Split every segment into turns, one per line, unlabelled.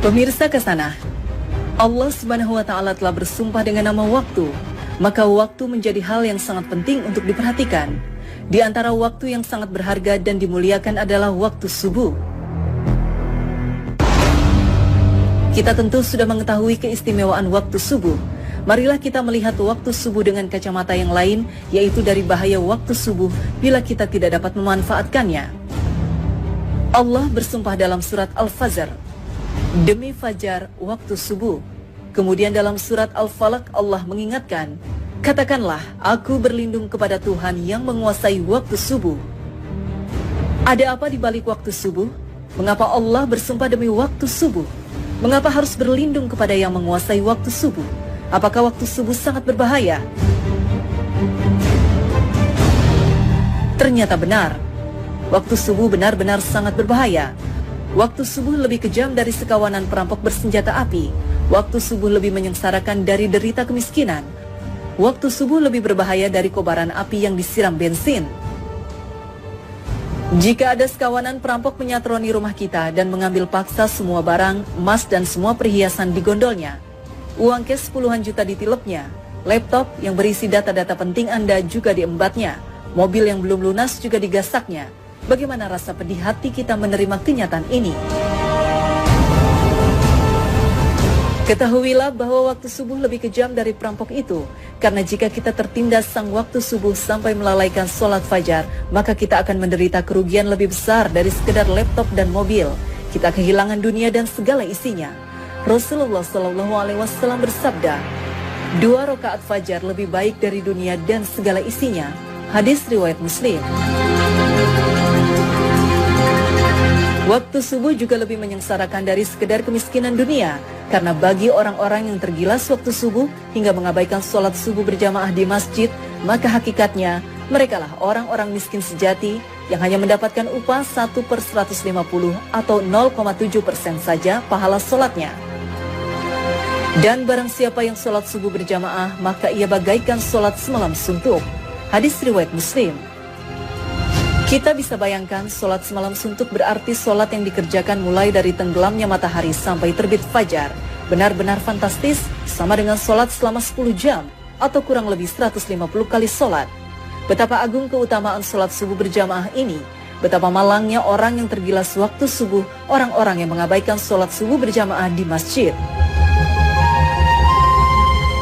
Pemirsa Kesana, Allah Subhanahu wa Ta'ala telah bersumpah dengan nama waktu, maka waktu menjadi hal yang sangat penting untuk diperhatikan. Di antara waktu yang sangat berharga dan dimuliakan adalah waktu subuh. Kita tentu sudah mengetahui keistimewaan waktu subuh. Marilah kita melihat waktu subuh dengan kacamata yang lain, yaitu dari bahaya waktu subuh bila kita tidak dapat memanfaatkannya. Allah bersumpah dalam surat Al-Fajr, demi fajar waktu subuh. Kemudian dalam surat Al-Falaq Allah mengingatkan, katakanlah aku berlindung kepada Tuhan yang menguasai waktu subuh. Ada apa di balik waktu subuh? Mengapa Allah bersumpah demi waktu subuh? Mengapa harus berlindung kepada yang menguasai waktu subuh? Apakah waktu subuh sangat berbahaya? Ternyata benar. Waktu subuh benar-benar sangat berbahaya. Waktu subuh lebih kejam dari sekawanan perampok bersenjata api. Waktu subuh lebih menyengsarakan dari derita kemiskinan. Waktu subuh lebih berbahaya dari kobaran api yang disiram bensin. Jika ada sekawanan perampok menyatroni rumah kita dan mengambil paksa semua barang, emas dan semua perhiasan di gondolnya, uang cash puluhan juta ditilepnya, laptop yang berisi data-data penting Anda juga diembatnya, mobil yang belum lunas juga digasaknya, bagaimana rasa pedih hati kita menerima kenyataan ini? Ketahuilah bahwa waktu subuh lebih kejam dari perampok itu, karena jika kita tertindas sang waktu subuh sampai melalaikan sholat fajar, maka kita akan menderita kerugian lebih besar dari sekedar laptop dan mobil. Kita kehilangan dunia dan segala isinya. Rasulullah SAW bersabda, 2 rakaat fajar lebih baik dari dunia dan segala isinya. Hadis riwayat Muslim. Waktu subuh juga lebih menyengsarakan dari sekedar kemiskinan dunia, karena bagi orang-orang yang tergilas waktu subuh hingga mengabaikan sholat subuh berjamaah di masjid, maka hakikatnya merekalah orang-orang miskin sejati yang hanya mendapatkan upah 1/150 atau 0,7% saja pahala sholatnya. Dan barang siapa yang sholat subuh berjamaah, maka ia bagaikan sholat semalam suntuk. Hadis riwayat Muslim. Kita bisa bayangkan sholat semalam suntuk berarti sholat yang dikerjakan mulai dari tenggelamnya matahari sampai terbit fajar. Benar-benar fantastis, sama dengan sholat selama 10 jam atau kurang lebih 150 kali sholat. Betapa agung keutamaan sholat subuh berjamaah ini. Betapa malangnya orang yang tergilas waktu subuh, orang-orang yang mengabaikan sholat subuh berjamaah di masjid.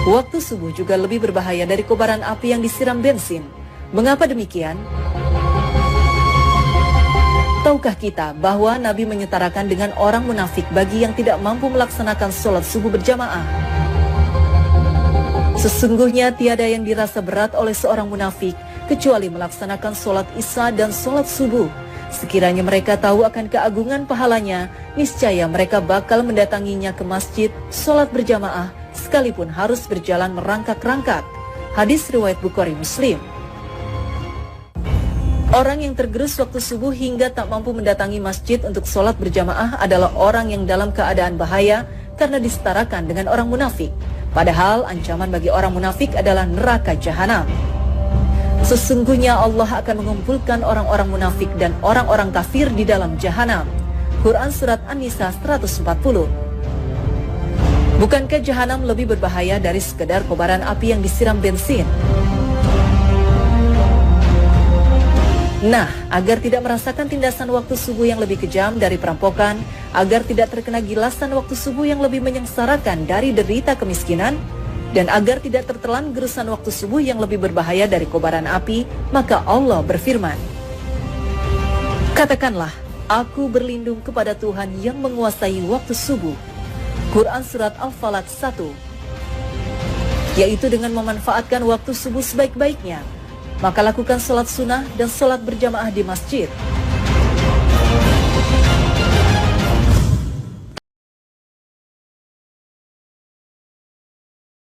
Waktu subuh juga lebih berbahaya dari kobaran api yang disiram bensin. Mengapa demikian? Tahukah kita bahwa Nabi menyetarakan dengan orang munafik bagi yang tidak mampu melaksanakan sholat subuh berjamaah? Sesungguhnya tiada yang dirasa berat oleh seorang munafik kecuali melaksanakan sholat isya dan sholat subuh. Sekiranya mereka tahu akan keagungan pahalanya, niscaya mereka bakal mendatanginya ke masjid, sholat berjamaah, sekalipun harus berjalan merangkak-rangkak. Hadis riwayat Bukhari Muslim. Orang yang tergerus waktu subuh hingga tak mampu mendatangi masjid untuk sholat berjamaah adalah orang yang dalam keadaan bahaya karena disetarakan dengan orang munafik. Padahal ancaman bagi orang munafik adalah neraka jahanam. Sesungguhnya Allah akan mengumpulkan orang-orang munafik dan orang-orang kafir di dalam jahanam. Quran Surat An-Nisa 140. Bukankah jahanam lebih berbahaya dari sekedar kobaran api yang disiram bensin? Nah, agar tidak merasakan tindasan waktu subuh yang lebih kejam dari perampokan, agar tidak terkena gilasan waktu subuh yang lebih menyengsarakan dari derita kemiskinan, dan agar tidak tertelan gerusan waktu subuh yang lebih berbahaya dari kobaran api, maka Allah berfirman, katakanlah, aku berlindung kepada Tuhan yang menguasai waktu subuh. Quran Surat Al-Falaq 1. Yaitu dengan memanfaatkan waktu subuh sebaik-baiknya, maka lakukan sholat sunnah dan sholat berjamaah di masjid.